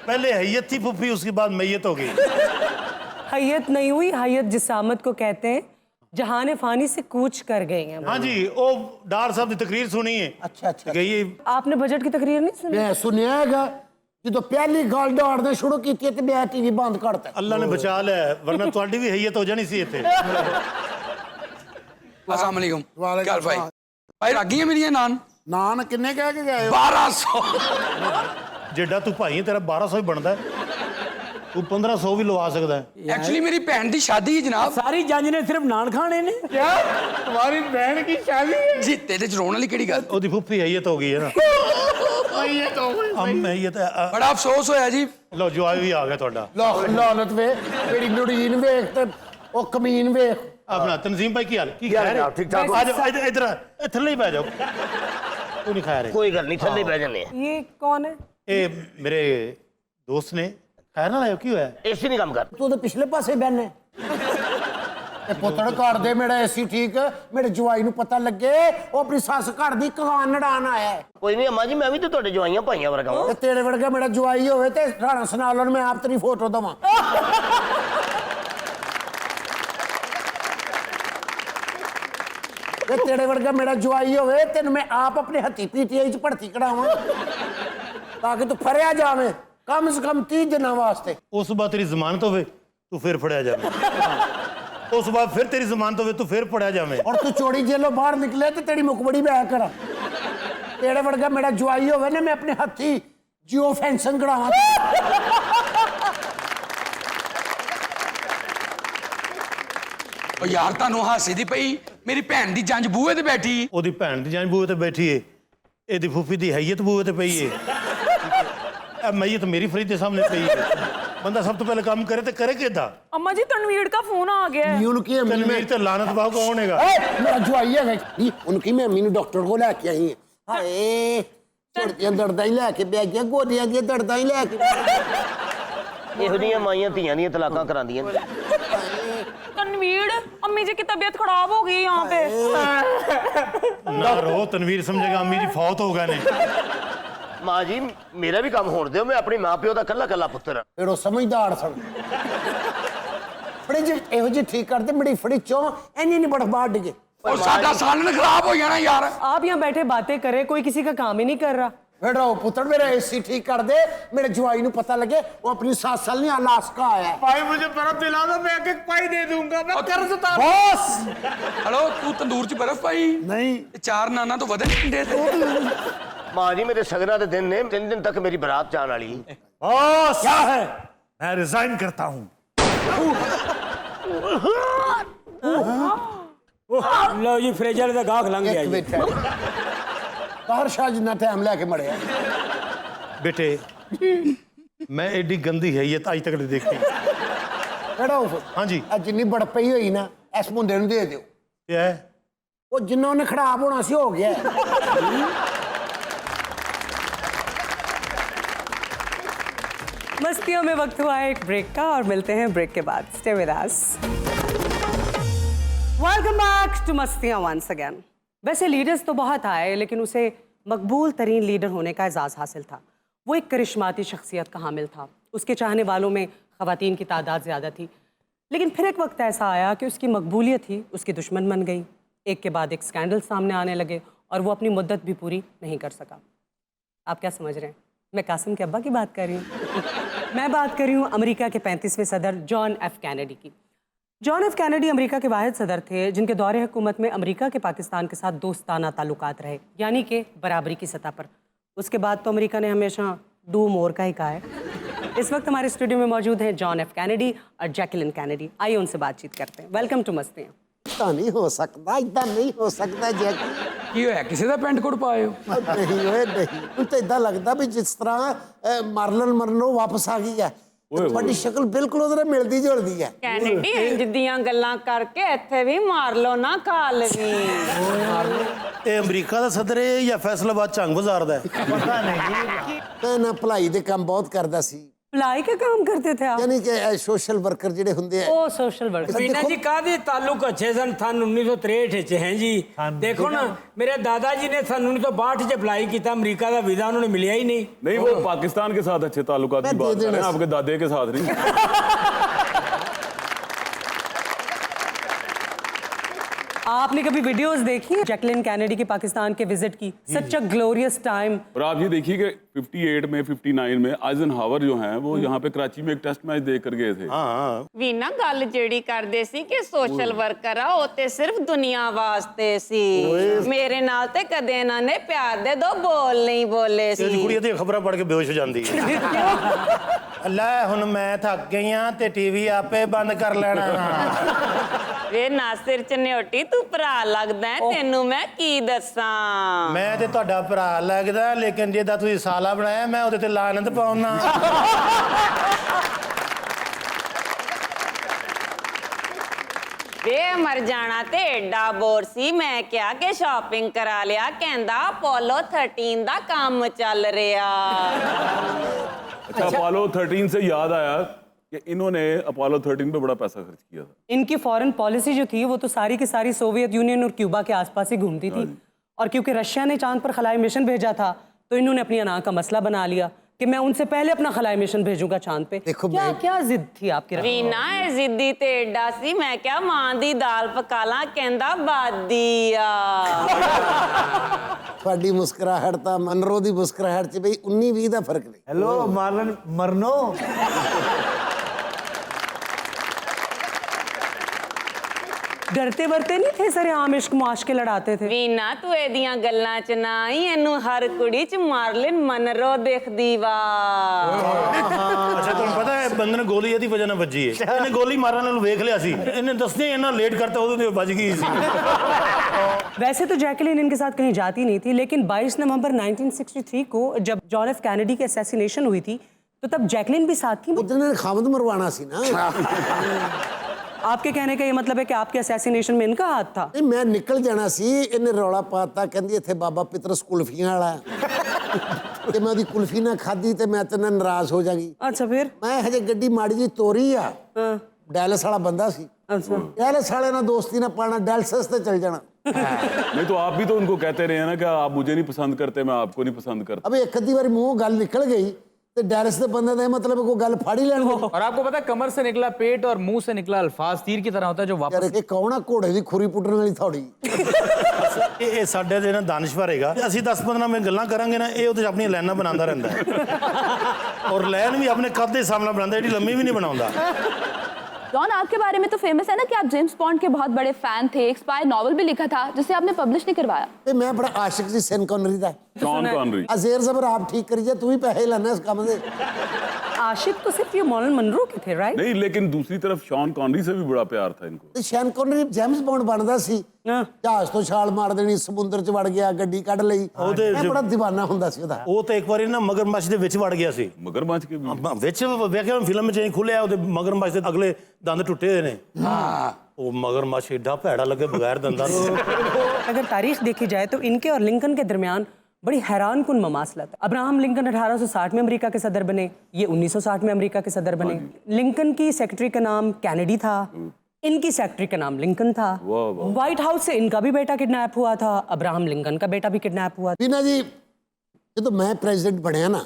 पहले हैयत थी फूफी, उसके बाद मैयत हो गई। हैयत नहीं हुई, हैयत जिसामत को कहते हैं। जहान फानी से कूच कर गई हैं। हाँ जी, वो डार साहब की तकरीर सुनी है। अच्छा अच्छा गई है। आपने बजट की तकरीर नहीं सुनी? ਮੈਂ ਸੁਣਿਆ ਹੈਗਾ ਜਦੋਂ ਪਹਿਲੀ ਗੱਲ ਦੌੜਨੇ ਸ਼ੁਰੂ ਕੀਤੀ ਤੇ ਮੈਂ ਟੀਵੀ ਬੰਦ ਕਰਤਾ। अल्लाह ने बचा लिया, वरना ਤੁਹਾਡੀ भी हैयत हो जानी सी इत्थे। अस्सलाम वालेकुम। वालेकुम क्या हाल भाई? सलाम। भाई रागी है मेरी नान ਨਾਨ ਕਿੰਨੇ ਕਹਿ ਕੇ ਗਏ ਹੋ? 1200। जेडा तू भाई है, तेरा 1200 ही बनता है। तू 1500 भी लवा सकता है। एक्चुअली मेरी बहन की शादी है जनाब। ਸਾਰੀ ਜੰਜ ਨੇ ਸਿਰਫ ਨਾਨ ਖਾਣੇ ਨੇ। क्या तुम्हारी बहन की शादी है? जी तेरे च रोने वाली केड़ी गल? ਉਹਦੀ ਫੁੱਫੀ हैयत हो गई है ना। ये तो हम हैयत बड़ा अफसोस होया जी। लो जवाब भी आ गया ਤੁਹਾਡਾ। ਲਾਨਤ ਵੇ ਮੇਰੀ ਨੜੀਨ ਵੇਖ ਤੇ ਉਹ ਕਮੀਨ ਵੇਖ। अपना तनजीम भाई की हाल की खा रहे? ठीक ठाक। आ जाओ इधर इधर थल्ले ही बैठ जाओ। तू नहीं खाया रहे? कोई गल नहीं थल्ले बह जाने ये कौन है? ये मेरे दोस्त ने खाया ना लायो क्यों है? एसी नहीं काम कर ਤੂੰ ਤਾਂ ਪਿਛਲੇ ਪਾਸੇ ਬੈਨੇ ਤੇ ਪੁੱਤੜ ਘਰ ਦੇ ਮੇਰਾ ਏਸੀ ਠੀਕ ਮੇਰੇ ਜਵਾਈ ਨੂੰ ਪਤਾ ਲੱਗੇ ਉਹ ਆਪਣੀ ਸੱਸ ਘਰ ਦੀ ਕਹਾਨ ਨੜਾਨ ਆਇਆ ਹੈ। कोई नहीं अम्मा जी मैं भी तो ਤੁਹਾਡੇ ਜਵਾਈਆਂ ਭਾਈਆਂ ਵਰਗਾ ਹਾਂ ਤੇ ਤੇਰੇ ਵਰਗਾ ਮੇਰਾ ਜਵਾਈ ਹੋਵੇ ਤੇ ਰਾਣਾ ਸੁਣਾ ਲਓ ਮੈਂ ਆਪ ਤੇਰੀ ਫੋਟੋ ਦਵਾਂ। ਤੇ ਤੇਰੇ ਵਰਗਾ ਮੇਰਾ ਜਵਾਈ ਹੋਵੇ ਤੈਨੂੰ ਮੈਂ ਆਪ ਆਪਣੇ ਹੱਥੀ ਪੀਟੀਆਈ 'ਚ ਭਰਤੀ ਕਰਾਵਾਂ ਤਾਂ ਕਿ ਤੂੰ ਫੜਿਆ ਜਾਵੇਂ ਕਮ ਸੇ ਕਮ 30 ਦਿਨਾਂ ਵਾਸਤੇ। उस बाद तेरी जमानत होवे तू फिर फड़या जावे। उस बाद फिर तेरी जमानत होवे तू फिर फड़या जावे। ਔਰ ਤੂੰ ਚੋਰੀ ਜੇਲੋਂ ਬਾਹਰ ਨਿਕਲੇ ਤੇ ਤੇਰੀ ਮੁਕਬੜੀ ਬੈ ਕਰਾਂ। ਤੇਰੇ ਵਰਗਾ ਮੇਰਾ ਜਵਾਈ ਹੋਵੇ ਨਾ ਮੈਂ ਆਪਣੇ ਹੱਥੀ ਜਿਓ ਫੈਂਸਿੰਗ ਕਰਾਵਾਂ। ओ यार तानू हासे दी पई मेरी भैन दी जंज बूहे ते बैठी। ਉਹਦੀ ਭੈਣ ਦੀ ਜਾਂ ਬੂਹੇ ਤੇ ਬੈਠੀ ਏ, ਇਹਦੀ ਫੁੱਫੀ ਦੀ हैयत ਬੂਹੇ ਤੇ ਪਈ ਏ। ਇਹ ਮੈयत मेरी फ्रिज के सामने पई है। ਬੰਦਾ ਸਭ ਤੋਂ ਪਹਿਲੇ ਕੰਮ ਕਰੇ ਤੇ ਕਰੇ ਕਿੱਦਾਂ? अम्मा जी तनवीर का फोन आ गया है। ਨੀ ਉਨਕੀ ਅੰਮੀ ਤਨਵੀਰ ਤੇ ਲਾਨਤ ਪਾਓ ਕੌਣ ਹੈਗਾ? ਮੇਰਾ ਜਵਾਈ ਹੈਗਾ ਨੀ ਉਨਕੀ ਮੈਂ ਅੰਮੀ ਨੂੰ ਡਾਕਟਰ ਕੋਲ ਲੈ ਕੇ ਆਈ ਹਾਂ। ਹਾਏ ਛੋਟੀਆਂ ਦਰਦਾਂ ਹੀ ਲੈ ਕੇ ਬੈ ਗਿਆ, ਗੋਡੀਆਂ ਦੀਆਂ ਦਰਦਾਂ ਹੀ ਲੈ ਕੇ ਇਹੋ ਜਿਹੀਆਂ ਮਾਈਆਂ ਧੀਆਂ ਦੀਆਂ ਤਲਾਕਾਂ ਕਰਾਉਂਦੀਆਂ ਨੇ। तनवीर अम्मी जी की तबीयत खराब हो गई यहाँ पे। ਨਾ ਰੋ, ਤਨਵੀਰ ਸਮਝੇਗਾ ਅੰਮੀ ਜੀ ਫੌਤ ਹੋ ਗਏ ਨੇ। ਮਾਂ ਜੀ ਮੇਰਾ ਵੀ ਕੰਮ ਹੋਣ ਦਿਓ, ਮੈਂ ਆਪਣੀ ਮਾਂ ਪਿਓ ਦਾ ਕੱਲਾ ਕੱਲਾ ਪੁੱਤਰ ਹਾਂ। ਫਿਰ ਉਹ ਸਮਝਦਾਰ ਸਨ। ਫੜੀ ਜੀ ਇਹੋ ਜਿਹੀ ਠੀਕ ਕਰਦੇ ਬੜੀ ਫੜੀ ਚੋਂ ਇੰਨੀ ਨਹੀਂ ਬੜਬਾੜ ਡਿਗੇ। ਉਹ ਸਾਡਾ ਸਾਲਨ ਖਰਾਬ ਹੋ ਜਾਣਾ ਯਾਰ। आप यहाँ बैठे बातें करें, कोई किसी का काम ही नहीं कर रहा। ਫਿਰ ਉਹ ਪੁੱਤਰ ਮੇਰਾ ਏਸੀ ਠੀਕ ਕਰ ਦੇ, ਮੇਰੇ ਜਵਾਈ ਨੂੰ ਪਤਾ ਲੱਗੇ ਉਹ ਆਪਣੀ ਸੱਸ ਨਾਲ ਨਹੀਂ ਅਲਾਸਕਾ ਆਇਆ। भाई मुझे बर्फ दिला दो, मैं एक एक पाई दे दूंगा, मैं कर्ज उतार। ਬਸ ਹਲੋ ਤੂੰ ਤੰਦੂਰ 'ਚ ਬਰਫ਼ ਪਾਈ? ਨਹੀਂ ਇਹ 4 ਨਾਨਾਂ ਤੋਂ ਵਧੇ ਟਿੰਡੇ ਤੇ। ਮਾਂ ਜੀ ਮੇਰੇ ਸਗਨਾਂ ਦੇ ਦਿਨ ਨੇ, 3 ਦਿਨ ਤੱਕ ਮੇਰੀ ਬਰਾਤ ਜਾਣ ਵਾਲੀ। बॉस क्या है? मैं रिजाइन करता हूँ। ਲਓ ਜੀ ਫ੍ਰਿਜ ਵਾਲੇ ਦਾ ਗਾਹਕ ਲੰਘ ਗਿਆ ਇੱਕ ਜੀ। ਮਿੰਟ ਬਾਹਰ ਸ਼ਾਹ ਜਿੰਨਾ ਟਾਈਮ ਲੈ ਕੇ ਮੜਿਆ। बेटे मैं एडी गंदी हैयत आज तक नहीं देखी। ਕਿਹੜਾ ਉਹ हाँ जी ਅੱਜ ਜਿੰਨੀ ਬੜ ਪਈ ਹੋਈ ਨਾ ਇਸ ਮੁੰਡੇ ਨੂੰ ਦੇ ਦਿਓ। क्या है? ਉਹ ਜਿੰਨਾ ਉਹਨੇ ਖਰਾਬ ਹੋਣਾ ਸੀ ਹੋ ਗਿਆ। मस्तियों में वक्त हुआ है एक ब्रेक का और मिलते हैं ब्रेक के बाद। Stay with us. Welcome back to Mastiyan once again. वैसे लीडर्स तो बहुत आए, लेकिन उसे मकबूल तरीन लीडर होने का एजाज़ हासिल था। वो एक करिश्माती शख्सियत का हामिल था। उसके चाहने वालों में ख़वातीन की तादाद ज़्यादा थी, लेकिन फिर एक वक्त ऐसा आया कि उसकी मकबूलियत ही उसकी दुश्मन बन गई। एक के बाद एक स्कैंडल सामने आने लगे और वो अपनी मुद्दत भी पूरी नहीं कर सका। आप क्या समझ रहे हैं? मैं कासिम के अब्बा की बात कर रही हूँ। मैं बात कर रही हूँ अमेरिका के 35वें सदर जॉन एफ कैनेडी की। जॉन एफ कैनेडी अमेरिका के वाहिद सदर थे जिनके दौरे हुकूमत में अमेरिका के पाकिस्तान के साथ दोस्ताना ताल्लुकात रहे, यानी कि बराबरी की सतह पर। उसके बाद तो अमेरिका ने हमेशा डू मोर का ही कहा है। इस वक्त हमारे स्टूडियो में मौजूद हैं जॉन एफ कैनेडी और जैकलिन कैनेडी। आइए उनसे बातचीत करते हैं। Welcome to Mastiyan. ਤਾਂ ਨਹੀਂ ਹੋ ਸਕਦਾ, ਇਦਾਂ ਨਹੀਂ ਹੋ ਸਕਦਾ ਜੈਕੀ। ਕੀ ਹੋਇਆ, ਕਿਸੇ ਦਾ ਪੈਂਟ ਕੋਟ ਪਾਏ ਹੋ? ਨਹੀਂ ਓਏ ਨਹੀਂ, ਮੈਨੂੰ ਤਾਂ ਇਦਾਂ ਲੱਗਦਾ ਵੀ ਜਿਸ ਤਰ੍ਹਾਂ ਮਾਰਲਨ ਮਰਨੋ ਵਾਪਸ ਆ ਗਈ ਹੈ। ਤੁਹਾਡੀ ਸ਼ਕਲ ਬਿਲਕੁਲ ਉਹਦੇ ਨਾਲ ਮਿਲਦੀ ਜੁਲਦੀ ਹੈ। कैनेडी इंज दियां गल्लां करके इत्थे भी मार लो ना कालवी। ਇਹ ਅਮਰੀਕਾ ਦਾ ਸਦਰ ਹੈ ਜਾਂ ਫੈਸਲਾਬਾਦ ਝੰਗ ਬਾਜ਼ਾਰ ਦਾ ਹੈ? ਪਤਾ ਨਹੀਂ ਤੇ ਨਾ ਭਲਾਈ ਦੇ ਕੰਮ ਬਹੁਤ ਕਰਦਾ ਸੀ, भलाई के काम करते थे आप? ਯਾਨੀ ਕਿ ਸੋਸ਼ਲ ਵਰਕਰ ਜਿਹੜੇ ਹੁੰਦੇ ਆ। ओ सोशल वर्कर। ਵੀਨਾ ਜੀ ਕਾਹਦੇ ਤਾਲੁਕ ਅੱਛੇ ਸਨ ਸਨ 1963 ਚ ਹੈ ਜੀ। ਦੇਖੋ ਨਾ ਮੇਰੇ दादा जी ने सन 1962 ਚ ਅਪਲਾਈ ਕੀਤਾ ਅਮਰੀਕਾ ਦਾ ਵੀਜ਼ਾ, ਉਹਨਾਂ ਨੂੰ मिलिया ही नहीं। नहीं वो पाकिस्तान के साथ अच्छे ताल्लुकात की मैं बात दे कर रहे हैं, देना। आपके दादे के साथ नहीं। आपने कभी वीडियोस देखी हैं जैकलिन कैनेडी के पाकिस्तान के विजिट की? सच अ ग्लोरियस टाइम। और आप ये देखिए कि 58 में 59 में आइजनहावर जो हैं वो यहाँ पे कराची में एक टेस्ट मैच देख कर गए थे। हाँ ਵੀ ਨਾ ਗੱਲ ਜਿਹੜੀ ਕਰਦੇ ਸੀ ਕਿ ਸੋਸ਼ਲ ਵਰਕਰ ਆ, ਉਹ ਤੇ ਸਿਰਫ ਦੁਨੀਆ ਵਾਸਤੇ ਸੀ। ਮੇਰੇ ਨਾਲ ਤੇ ਕਦੇ ਇਹਨਾਂ ਨੇ ਪਿਆਰ ਦੇ ਦੋ ਬੋਲ ਨਹੀਂ ਬੋਲੇ ਇਹ ਸੀ। ਕੁੜੀ ਦੀਆਂ ਖਬਰਾਂ ਪੜ੍ਹ ਕੇ ਬੇਹੋਸ਼ ਹੋ ਜਾਂਦੀ ਹੈ। ਅੱਲਾ ਹੁਣ ਮੈਂ ਥੱਕ ਗਈ ਆ ਤੇ ਟੀਵੀ ਆਪੇ ਬੰਦ ਕਰ ਲੈਣਾ। ਵੇ ਨਾਸਿਰ ਚਨਿਓਟੀ ਤੂੰ ਭਰਾ ਲੱਗਦਾ ਹੈ, ਤੈਨੂੰ ਮੈਂ ਕੀ ਦੱਸਾਂ। ਮੈਂ ਤੇ ਤੁਹਾਡਾ ਭਰਾ ਲੱਗਦਾ, ਲੇਕਿਨ ਜਿਹਦਾ ਤੁਸੀਂ ਸਾਲਾ ਬਣਾਇਆ ਮੈਂ ਉਹਦੇ ਤੇ ਲਾਨਤ ਪਾਉਣਾ। ਵੇ ਮਰ ਜਾਣਾ ਤੇ ਏਡਾ ਬੋਰ ਸੀ। ਮੈਂ ਕਿਹਾ ਕਿ ਸ਼ਾਪਿੰਗ ਕਰਾ ਲਿਆ, ਕਹਿੰਦਾ ਅਪੋਲੋ 13 ਦਾ ਕੰਮ ਚੱਲ ਰਿਹਾ। अच्छा अपोलो 13 से याद आया कि इन्होंने अपोलो 13 पे बड़ा पैसा खर्च किया था। इनकी फॉरेन पॉलिसी जो थी वो तो सारी की सारी सोवियत यूनियन और क्यूबा के आसपास ही घूमती थी। और क्योंकि रशिया ने चांद पर खलाई मिशन भेजा था, तो इन्होंने अपनी अना का मसला बना लिया कि मैं उनसे पहले अपना खलाई मिशन भेजूंगा चांद पे। देखो क्या मैं- क्या जिद थी आपकी? ਵੀਨਾ ਇਹ ਜ਼ਿੱਦੀ ਤੇ ਏਡਾ ਸੀ। ਮੈਂ ਕਿਹਾ ਮਾਂ ਦੀ ਦਾਲ ਪਕਾ ਲਾਂ, ਕਹਿੰਦਾ ਬਾਦੀ ਆ। ਤੁਹਾਡੀ ਮੁਸਕਰਾਹਟ ਤਾਂ ਮਨਰੋ ਦੀ ਮੁਸਕਰਾਹਟ 'ਚ ਬਈ 19-20 ਦਾ ਫਰਕ ਨਹੀਂ। हेलो मारलन मरनो। डरते वरते नहीं थे सर, आम इश्क मुआशके लड़ाते थे। ਵੀਨਾ ਤੂੰ ਇਹਦੀਆਂ ਗੱਲਾਂ ਚ ਨਾ ਹੀ, ਇਹਨੂੰ ਹਰ ਕੁੜੀ ਚ ਮਾਰਲਿਨ ਮਨਰੋ ਦੇਖਦੀ ਵਾ। ਅੱਛਾ ਤੁਹਾਨੂੰ ਪਤਾ ਹੈ ਬੰਦੇ ਨੇ ਗੋਲੀ ਇਹਦੀ ਵਜ੍ਹਾ ਨਾਲ ਵੱਜੀ ਹੈ। ਇਹਨੇ ਗੋਲੀ ਮਾਰਨ ਨੂੰ ਵੇਖ ਲਿਆ ਸੀ, ਇਹਨੇ ਦੱਸਦੇ ਇਹਨਾਂ ਲੇਟ ਕਰਤਾ ਉਦੋਂ ਤੇ ਵੱਜ ਗਈ ਸੀ। वैसे तो जैकलिन इनके साथ कहीं जाती नहीं थी, लेकिन 22 नवंबर 1963 को जब जॉन एफ कैनेडी की असैसिनेशन हुई थी तो तब जैकलिन भी साथ थी। उधर खामद मरवाना सी ना। आपके कहने का ये मतलब है कि आपके असैसिनेशन में इनका हाथ था? नहीं, मैं निकल जाना सी, इन्हें रौला पाता, कहंदी इत्थे बाबा पितरस कुल्फियां वाला ते मैं ओदी कुल्फी ना खाधी ते मैं तेरे नाराज हो जागी। अच्छा फिर? मैं हजे गड्डी माड़ी जी तोरी आ, डैलस वाला बंदा सी। अच्छा। डैलस वाले ना दोस्ती ना पाना, डैलस ते चल जाना। नहीं तो आप भी तो उनको कहते रहे हैं ना कि आप मुझे नहीं पसंद करते, मैं आपको नहीं पसंद करता। अब एक अद्धी बारी मुंह गल निकल गई तो डैलस के बंदे का मतलब कोई गल फाड़ी लैन। और आपको पता है कमर से निकला पेट और मुंह से निकला अल्फाज तीर की तरह होता है जो वापस। यार ये कौन आ घोड़े की खुरी पुੱਟਣ वाली थोड़ी। ਇਹ ਸਾਡੇ ਦੇ ਨਾ ਦਾਨਿਸ਼ਵਰ ਹੈਗਾ। ਅਸੀਂ 10-15 ਮਿੰਟ ਗੱਲਾਂ ਕਰਾਂਗੇ ਨਾ, ਇਹ ਉਹਦੇ 'ਚ ਆਪਣੀਆਂ ਲਾਈਨਾਂ ਬਣਾਉਂਦਾ ਰਹਿੰਦਾ ਹੈ ਔਰ ਲਾਈਨ ਵੀ ਆਪਣੇ ਕੱਦ ਦੇ ਹਿਸਾਬ ਨਾਲ ਬਣਾਉਂਦਾ, ਏਡੀ ਲੰਮੀ भी नहीं ਬਣਾਉਂਦਾ। डॉन, आपके बारे में तो फेमस है ना कि आप जेम्स बॉन्ड के बहुत बड़े फैन थे, एक स्पाई नॉवल भी लिखा था जिसे आपने पब्लिश नहीं करवाया। ਤੇ ਮੈਂ ਬੜਾ ਆਸ਼ਿਕ ਸੀ ਸੈਨ ਕਨਰੀ ਦਾ। Sean Connery. अजेर जबर आप ठीक करिए, तू ही पैसे लेना इस काम दे। आशिक तो सिर्फ ये मॉर्लन मनरो के थे, राइट? नहीं, लेकिन दूसरी तरफ शॉन कॉनरी से भी बड़ा प्यार था इनको। ਤੇ ਸੈਨ ਕਨਰੀ ਜੇਮਸ ਬੌਂਡ ਬਣਦਾ ਸੀ, ਜਹਾਜ਼ ਤੋਂ ਛਾਲ ਮਾਰ ਦੇਣੀ, ਸਮੁੰਦਰ 'ਚ ਵੜ ਗਿਆ, ਗੱਡੀ ਕੱਢ ਲਈ। ਮੈਂ ਬੜਾ दीवाना ਹੁੰਦਾ ਸੀ ਉਹਦਾ। ਉਹ ਤਾਂ ਇੱਕ ਵਾਰੀ ਨਾ ਮਗਰਮੱਛ ਦੇ ਵਿੱਚ ਵੜ ਗਿਆ ਸੀ। मगरमच्छ के भी ਵਿੱਚ ਵੇਖਿਆ ਫਿਲਮ 'ਚ ਨਹੀਂ ਖੁੱਲਿਆ, ਉਹਦੇ ਮਗਰਮੱਛ ਦੇ ਅਗਲੇ ਦੰਦ ਟੁੱਟੇ ਹੋਏ ਨੇ। ਉਹ मगरमच्छ ਏਡਾ ਭੈੜਾ ਲੱਗੇ ਬਗੈਰ ਦੰਦਾਂ ਤੋਂ। अगर तारीख देखी जाए तो इनके और लिंकन के दरमियान बड़ी हैरान कुन ममासलत। अब्राहम लिंकन 1860 में अमेरिका के सदर बने, ये 1960 में अमेरिका के सदर बने। लिंकन की सेक्रेटरी का नाम कैनेडी था, इनकी सेक्रेटरी का नाम लिंकन था। व्हाइट हाउस से इनका भी बेटा किडनैप हुआ था, अब्राहम लिंकन का बेटा भी किडनैप हुआ था। बीना जी, ਜਦੋਂ ਮੈਂ ਪ੍ਰੈਜ਼ੀਡੈਂਟ ਬਣਿਆ ਨਾ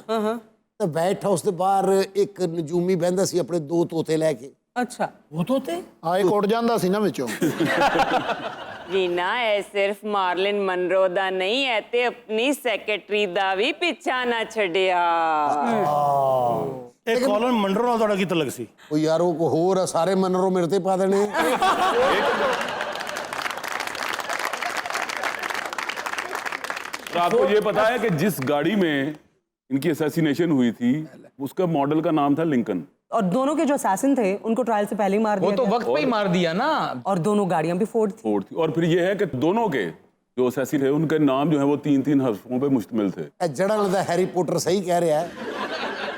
ਤਾਂ ਵਾਈਟ ਹਾਊਸ ਦੇ ਬਾਹਰ ਇੱਕ ਨਜੂਮੀ ਬਹਿੰਦਾ ਸੀ ਆਪਣੇ ਦੋ ਤੋਤੇ ਲੈ ਕੇ। अच्छा, ਉਹ ਤੋਤੇ ਆਏ ਕੁੱਟ ਜਾਂਦਾ ਸੀ ਨਾ ਵਿੱਚੋਂ। ਰੀਨਾ, ਇਹ ਸਿਰਫ ਮਾਰਲਿਨ ਮਨਰੋ ਦਾ ਨਹੀਂ ਹੈ ਤੇ ਆਪਣੀ ਸੈਕਟਰੀ ਦਾ ਵੀ ਪਿੱਛਾ ਨਾ ਛੱਡਿਆ। ਇਹ ਕੌਲਨ ਮੰਡਰੋ ਨਾਲ ਤੁਹਾਡਾ ਕੀ ਤਲਕ ਸੀ? ਉਹ ਯਾਰ ਉਹ ਕੋ ਹੋਰ ਆ, ਸਾਰੇ ਮਨਰੋ ਮੇਰੇ ਤੇ ਪਾ ਦੇਣੇ। तो आपको ये पता है कि जिस गाड़ी में इनकी असैसिनेशन हुई थी उसका मॉडल का नाम था लिंकन। और दोनों के जो असैसिन थे उनको ट्रायल से पहले ही मार दिया वो तो गया। वक्त पे ही मार दिया ना। और दोनों गाड़ियां भी फोर्ड थी। फोर्ड थी। और फिर ये है कि दोनों के जो असैसिन थे उनके नाम जो है वो 3-3 हर्फों पे मुश्तमिल थे। जड़ा लगता हैरी पॉटर सही कह रहा है।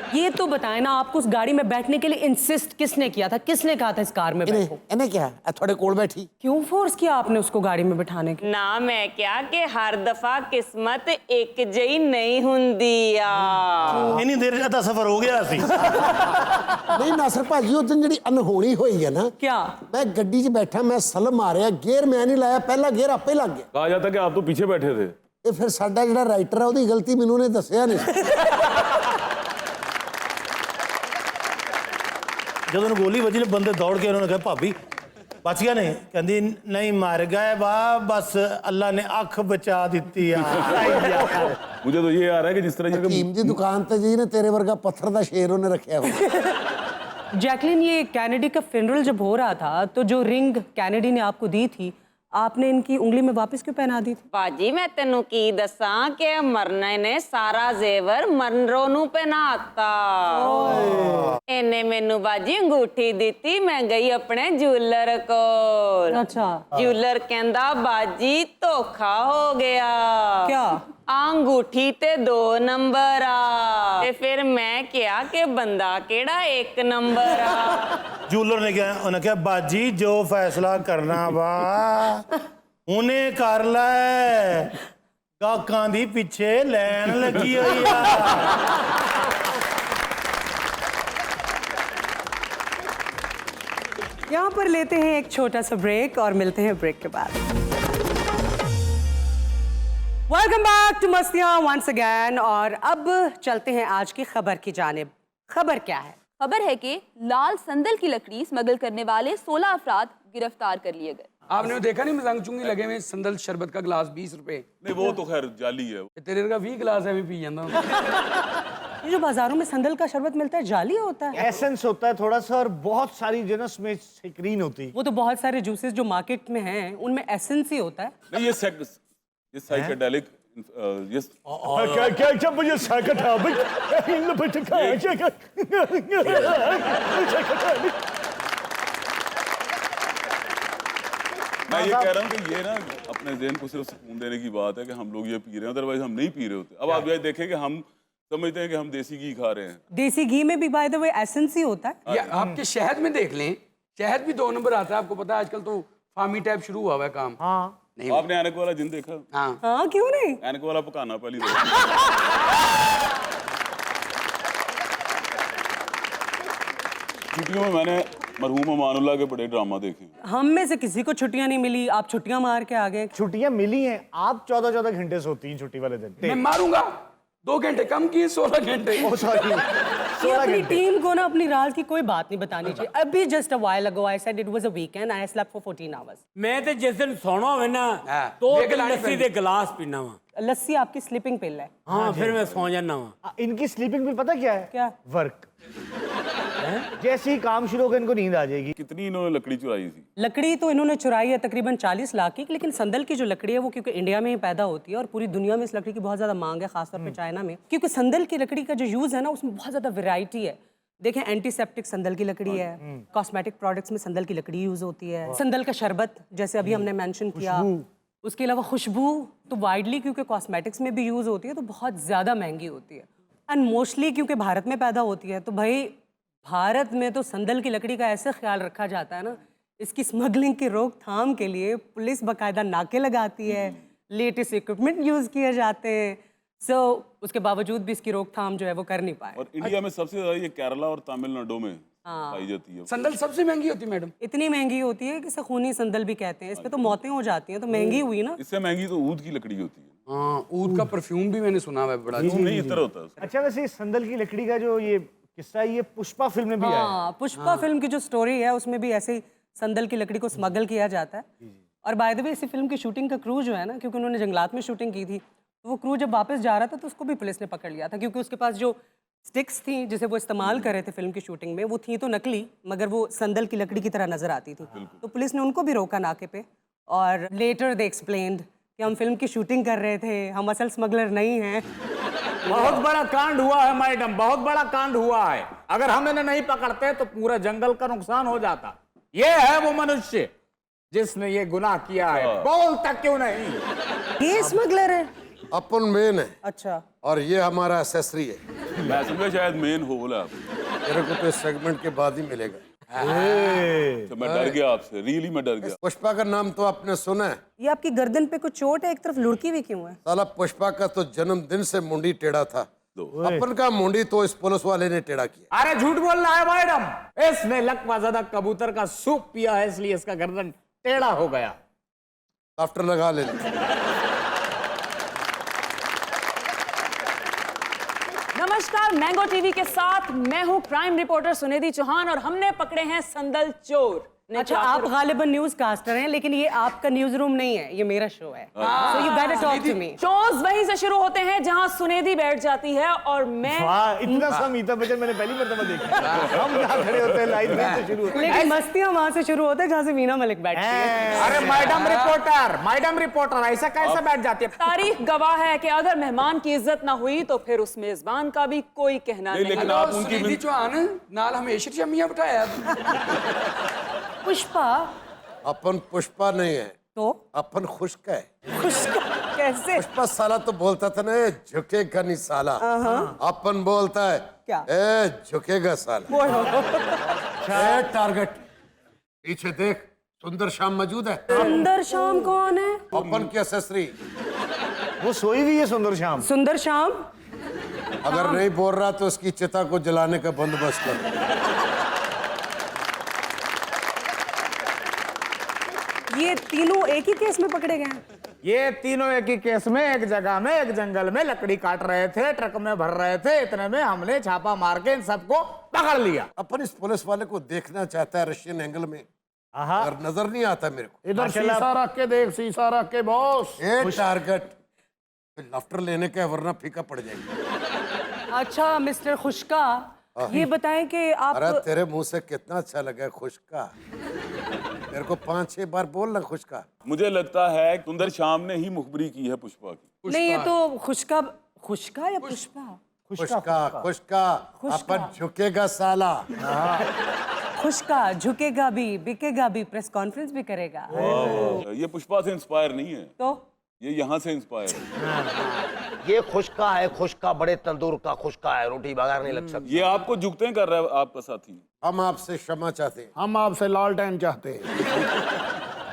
ये तो बताएं ना, आपको उस गाड़ी में बैठने के लिए इंसिस्ट किसने किया था? किसने कहा था इस कार में बैठो? इन्हें क्या थोड़े कोल बैठी? क्यों फोर्स किया आपने उसको गाड़ी में बिठाने के? ਨਾ ਮੈਂ ਕਿਹਾ ਕਿ ਹਰ ਦਫਾ ਕਿਸਮਤ ਇੱਕ ਜਿਹੀ ਨਹੀਂ ਹੁੰਦੀ ਆ। ਇੰਨੀ ਦੇਰ 'ਚ ਅੱਧਾ ਸਫ਼ਰ ਹੋ ਗਿਆ ਸੀ। नहीं नासर भाजी उस दिन जी अनहोनी हुई है ना। क्या? मैं गड्डी 'च बैठा, मैं सल मारिया, गेयर मैं नहीं लाया, पहला गेयर आपे लग गया। कहा जाता कि आप तो पीछे बैठे थे। ये फिर साडा जिहड़ा राइटर है ਉਹਦੀ गलती ਮੈਨੂੰ ने दसिया नहीं। ਜਦੋਂ ਉਹਨੂੰ ਗੋਲੀ ਵੱਜੀ ਨੇ ਬੰਦੇ ਦੌੜ ਕੇ ਉਹਨਾਂ ਨੇ ਕਿਹਾ ਭਾਬੀ ਬਚ ਗਿਆ ਨੇ? ਕਹਿੰਦੀ ਨਹੀਂ ਮਰ ਗਏ ਬਾ, ਬਸ ਅੱਲਾ ਨੇ ਅੱਖ ਬਚਾ ਦਿੱਤੀ ਆ। मुझे तो ये आ रहा है कि जिस तरह हकीम दी दुकान ते जी ने तेरे वर्गा पत्थर दा शेर उन्हें रखा हुआ। जैकलिन, ये कैनेडी का फ्यूनरल जब हो रहा था तो जो रिंग कैनेडी ने आपको दी थी, आपने इनकी उंगली में वापस क्यों पहना दी थी? ਬਾਜੀ ਮੈਂ ਤੈਨੂੰ ਕੀ ਦੱਸਾਂ ਕਿ ਮਰਨੇ ਨੇ ਸਾਰਾ ਜ਼ੇਵਰ ਮਨਰੋ ਨੂੰ ਪਹਿਨਾਤਾ। ਇਹਨੇ ਮੈਨੂੰ ਬਾਜੀ ਅੰਗੂਠੀ ਦਿੱਤੀ, ਮੈਂ ਗਈ ਆਪਣੇ ਜੂਲਰ ਕੋਲ। अच्छा, ਜੂਲਰ ਕਹਿੰਦਾ ਬਾਜੀ ਧੋਖਾ ਹੋ ਗਿਆ। क्या? ਅੰਗੂਠੀ ਤੇ 2 ਨੰਬਰ ਆ। ਤੇ ਫਿਰ ਮੈਂ ਕਿਹਾ ਕਿ ਬੰਦਾ ਕਿਹੜਾ 1 ਨੰਬਰ ਆ। ਜੂਲਰ ਨੇ ਕਿਹਾ, ਉਹਨੇ ਕਿਹਾ ਬਾਜੀ ਜੋ ਫੈਸਲਾ ਕਰਨਾ ਵਾ ਉਹਨੇ ਕਰ ਲੈ, ਗਾਹਕਾਂ ਦੀ ਪਿੱਛੇ ਲੈਣ ਲੱਗੀ ਹੋਈ ਆ। यहाँ पर लेते हैं एक छोटा सा ब्रेक और मिलते हैं ब्रेक के बाद। Welcome back to Mastiyan once again. और अब चलते हैं आज की खबर की जानिब। खबर क्या है? खबर है कि लाल संदल की लकड़ी स्मगल करने वाले 16 अफराद गिरफ्तार कर लिए गए। आपने देखा नहीं मजांग चुंगी लगे हुए संदल शरबत का गिलास 20 रुपए। नहीं वो तो खैर जाली है। तेरे का 20 गिलास है भी पी जाता हूं। ये जो बाजारों में संदल का शरबत मिलता है जाली होता है? एसेंस होता है थोड़ा सा और बहुत सारी जो है ना उसमें सेक्रीन होती है। वो तो बहुत सारे जूसेस जो मार्केट में हैं उनमें एसेंस ही होता है। नहीं ये साइकेडेलिक ये क्या क्या क्या मुझे साकट है भाई इन बच्चे का क्या मैं ये कह रहा हूँ कि ये ना अपने ज़हन को सिर्फ सुकून देने की बात है कि हम लोग ये पी रहे हैं, अदरवाइज हम नहीं पी रहे होते। अब आप ये देखें कि हम समझते हैं कि हम देसी घी खा रहे हैं। देसी घी में भी बाय द वे एसेंस ही होता है। या आपके शहद में देख लें, शहद भी 2 नंबर आता है। आपको पता है आजकल तो फार्मी टाइप शुरू हुआ है काम। हाँ नहीं आपने ऐनक वाला जिन देखा? हाँ हाँ क्यों नहीं? ऐनक वाला पकाना पहली दफा। छुट्टियों में मैंने मरहूम अमानुल्लाह के बड़े ड्रामा देखे। हम में से किसी को छुट्टियां नहीं मिली, आप छुट्टियां मार के आ गए। छुट्टियां मिली हैं, आप 14-14 घंटे सोती हैं छुट्टी वाले दिन। मैं मारूंगा, 2 घंटे कम किए, 16 घंटे। ओ सॉरी, ये अपनी टीम को ना अपनी रात की कोई बात नहीं बतानी चाहिए। अभी just a while ago I said it was a weekend, I slept for 14 hours. मैं तो जिस दिन सोना होवे ना हाँ, तो देख लानी लस्सी पैंदी। दे गिलास पीना वा। लस्सी आपकी स्लीपिंग पिल है। हाँ फिर मैं सो जाना वा। इनकी स्लीपिंग पिल पता क्या है? क्या? वर्क। जैसे ही काम शुरू होगा इनको नींद आ जाएगी। कितनी इन्होंने लकड़ी चुराई थी? लकड़ी तो इन्होंने चुराई है तकरीबन 40 लाख की, लेकिन संदल की जो लकड़ी है वो क्योंकि इंडिया में ही पैदा होती है और पूरी दुनिया में इस लकड़ी की बहुत ज़्यादा मांग है, खासतौर पे चाइना में, क्योंकि संदल की लकड़ी का जो यूज़ है ना उसमें बहुत ज़्यादा वैरायटी है। देखें, एंटीसेप्टिक संदल की लकड़ी है, कॉस्मेटिक प्रोडक्ट्स में संदल की लकड़ी यूज़ होती है, संदल का शरबत जैसे अभी हमने मेंशन किया, उसके अलावा खुशबू तो वाइडली क्योंकि कॉस्मेटिक्स में भी यूज़ होती है तो बहुत ज़्यादा महंगी होती है, एंड मोस्टली क्योंकि भारत में पैदा होती है। तो भाई भारत में तो संदल की लकड़ी का ऐसे ख्याल रखा जाता है ना, इसकी स्मगलिंग की रोकथाम के लिए पुलिस बाकायदा नाके लगाती है, लेटेस्ट इक्विपमेंट यूज़ किए जाते हैं। उसके बावजूद भी इसकी रोकथाम जो है वो कर नहीं पाए। और इंडिया में सबसे ज्यादा ये केरला और तमिलनाडु में पाई जाती है। संदल सबसे महंगी होती है मैडम। इतनी महंगी होती है कि इसे खूनी संदल भी कहते हैं। इस पे तो मौतें हो जाती हैं, तो महंगी हुई ना। इससे महंगी तो ऊद की लकड़ी होती है। हाँ, ऊद का परफ्यूम भी मैंने सुना हुआ है बड़ा। परफ्यूम नहीं इतना होता है उसका। अच्छा, वैसे इस संदल की लकड़ी का जो ये किस्सा है ये पुष्पा फिल्म में भी आया है। हाँ, पुष्पा फिल्म की जो स्टोरी है उसमें भी ऐसे ही संदल की लकड़ी को स्मगल किया जाता है। और बाय द वे इसी फिल्म की शूटिंग का क्रू जो है ना, क्योंकि उन्होंने जंगलात में शूटिंग की थी, तो वो क्रू जब वापस जा रहा था तो उसको भी पुलिस ने पकड़ लिया था, क्योंकि उसके पास जो स्टिक्स थी जिसे वो इस्तेमाल कर रहे थे फिल्म की शूटिंग में, वो थी तो नकली मगर वो संदल की लकड़ी की तरह नजर आती थी। तो पुलिस ने उनको भी रोका नाके पे, और लेटर दे एक्सप्लेन्ड कि हम फिल्म की शूटिंग कर रहे थे, हम असल स्मगलर नहीं हैं। बहुत बड़ा कांड हुआ है मैडम, बहुत बड़ा कांड हुआ है। अगर हम इन्हें नहीं पकड़ते तो पूरा जंगल का नुकसान हो जाता। ये है वो मनुष्य जिसने ये गुनाह किया है, बोलता क्यों नहीं? ये स्मगलर है? अपन मेन है अच्छा, और ये हमारा एक्सेसरी है। मैं समझा शायद मेन होल है। तेरे को तो इस सेगमेंट के बाद ही मिलेगा। तो मैं डर गया आपसे, रियली मैं डर गया। पुष्पा का नाम तो आपने सुना है। ये आपकी गर्दन पे कुछ चोट है, एक तरफ लुढ़की हुई क्यों है? साला पुष्पा का तो जन्मदिन से मुंडी टेढ़ा था, अपन का मुंडी तो इस पुलिस वाले ने टेढ़ा किया। अरे झूठ बोल रहा है मैडम, इसने लकवा ज़्यादा कबूतर का सूप पिया है इसलिए इसका गर्दन टेढ़ा हो गया। आफ्टर लगा ले। नमस्कार, मैंगो टीवी के साथ मैं हूँ क्राइम रिपोर्टर सुनिधि चौहान और हमने पकड़े हैं संदल चोर। अच्छा, आप गालिबन न्यूज कास्टर हैं, लेकिन ये आपका न्यूज रूम नहीं है, ये मेरा शो है। So you gotta talk to me. Shows वहीं से शुरू होते हैं जहां सुनिधि बैठ जाती है और मैं वाह, इतना सा अमिताभ बच्चन मैंने पहली मर्तबा देखा। हम यहाँ खड़े होते हैं, लाइन में से शुरू होते हैं। लेकिन मस्तियां वहां से शुरू होते हैं जहां से मीना मलिक बैठती है। अरे मैडम रिपोर्टर ऐसा कैसे बैठ जाती है? तारीख गवाह है कि अगर मेहमान की इज्जत ना हुई तो फिर उस मेजबान का भी कोई कहना नहीं। लेकिन आप उनकी सुनिधि चौहान नाल हमेशा शमिया बिठाया। पुष्पा अपन पुष्पा नहीं है तो अपन खुश्क है। खुश्क कैसे? पुष्पा साला तो बोलता था ना, "ए, झुकेगा नहीं साला"। अपन बोलता है क्या? ए झुकेगा साला। ए टारगेट पीछे देख, सुंदर शाम मौजूद है। सुंदर शाम कौन है? अपन की एक्सेसरी। वो सोई हुई है सुंदर शाम। सुंदर शाम अगर नहीं बोल रहा तो उसकी चिता को जलाने का बंदोबस्त कर। ये तीनों एक ही केस में पकड़े गए हैं? ये तीनों एक ही केस में एक जगह में एक जंगल में लकड़ी काट रहे थे, ट्रक में भर रहे थे, इतने में हमने छापा मार के इन सबको पकड़ लिया। अपन इस पुलिस वाले को देखना चाहता है रशियन एंगल में, और नजर नहीं आता मेरे को। इधर शीशा रख के देख, शीशा रख के बॉस। ए टारगेट लाफ्टर लेने का है, वरना फीका पड़ जाएगी। अच्छा मिस्टर खुशका, ये बताएं कि आप अरे तेरे मुंह से कितना अच्छा लगा खुशका। मेरे को 5-6 बार बोल ना खुशका। मुझे लगता है सुंदर शाम ने ही मुखबरी की है पुष्पा की। नहीं, ये तो खुशका खुशका या पुष्पा? खुशका खुशका अपन झुकेगा साला। खुशका झुकेगा भी, बिकेगा भी, प्रेस कॉन्फ्रेंस भी करेगा। ये पुष्पा से इंस्पायर नहीं है। तो ये यहाँ से इंस्पायर है। ये खुशका है, खुशका बड़े तंदूर का खुशका है, रोटी बगार नहीं लग सकती। ये आपको झुकते कर रहा है आपका साथी। हम आपसे क्षमा चाहते हैं। हम आपसे लालटेन चाहते हैं।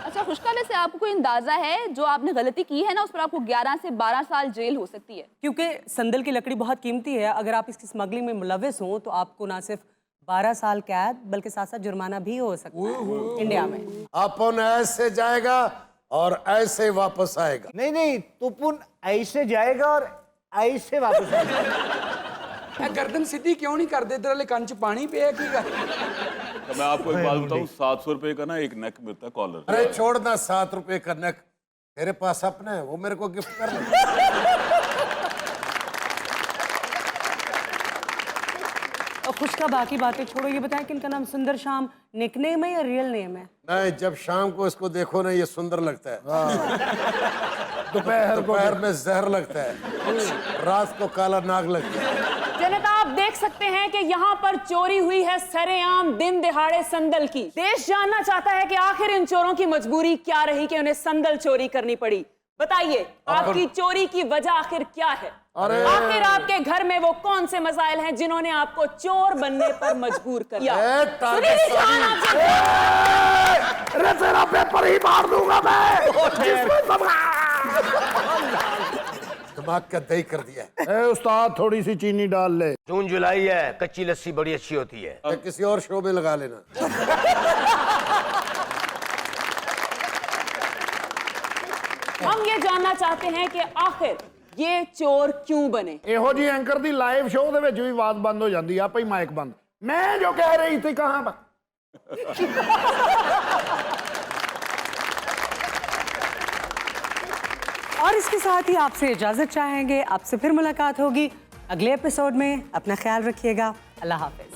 अच्छा खुशका, वैसे आपको कोई अंदाजा है जो आपने गलती की है ना उस पर आपको 11 से 12 साल जेल हो सकती है? क्योंकि संदल की लकड़ी बहुत कीमती है, अगर आप इसकी स्मगलिंग में मुलविस हों तो आपको ना सिर्फ 12 साल कैद बल्कि साथ साथ जुर्माना भी हो सकता है इंडिया में। अपन ऐसे जाएगा और ऐसे वापस आएगा। नहीं नहीं, तुपुन ऐसे जाएगा और ऐसे वापस आएगा। गर्दन सीधी क्यों नहीं कर दे? इधर वाले कान च पानी पिया की कर। तो मैं आपको एक बात बताऊं, 700 रुपए का ना एक नेक मिलता है कॉलर। अरे छोड़ना, 7 रुपए का नेक तेरे पास अपने है, वो मेरे को गिफ्ट कर ले। और खुश का बाकी बातें छोड़ो, ये बताएं कि इनका नाम सुंदर शाम निकनेम है या रियल नेम है? नहीं, जब शाम को इसको देखो ना ये सुंदर लगता है, दोपहर में जहर लगता है, रात को काला नाग लगता है। जनता आप देख सकते हैं कि यहाँ पर चोरी हुई है सरेआम दिन दिहाड़े संदल की। देश जानना चाहता है कि आखिर इन चोरों की मजबूरी क्या रही कि उन्हें संदल चोरी करनी पड़ी। बताइए आपकी चोरी की वजह आखिर क्या है? आखिर आपके घर में वो कौन से मसाइल हैं जिन्होंने आपको चोर बनने पर मजबूर कर दिया? सुनील जान, अरे तेरा पेपर ही मार दूंगा मैं। दिमाग का दही कर दिया। ए उस्ताद, थोड़ी सी चीनी डाल ले। जून जुलाई है, कच्ची लस्सी बड़ी अच्छी होती है। किसी और शो में लगा लेना। हम ये जानना चाहते हैं कि आखिर ये चोर क्यों बने? ਇਹੋ ਜੀ ਐਂਕਰ ਦੀ ਲਾਈਵ ਸ਼ੋਅ ਦੇ ਵਿੱਚ ਵੀ ਆਵਾਜ਼ ਬੰਦ ਹੋ ਜਾਂਦੀ ਆ, ਆਪੇ ਹੀ ਮਾਈਕ ਬੰਦ। ਮੈਂ ਜੋ ਕਹਿ ਰਹੀ थी कहां पर? और इसके साथ ही आपसे इजाजत चाहेंगे, आपसे फिर मुलाकात होगी अगले एपिसोड में। अपना ख्याल रखिएगा। अल्लाह हाफिज।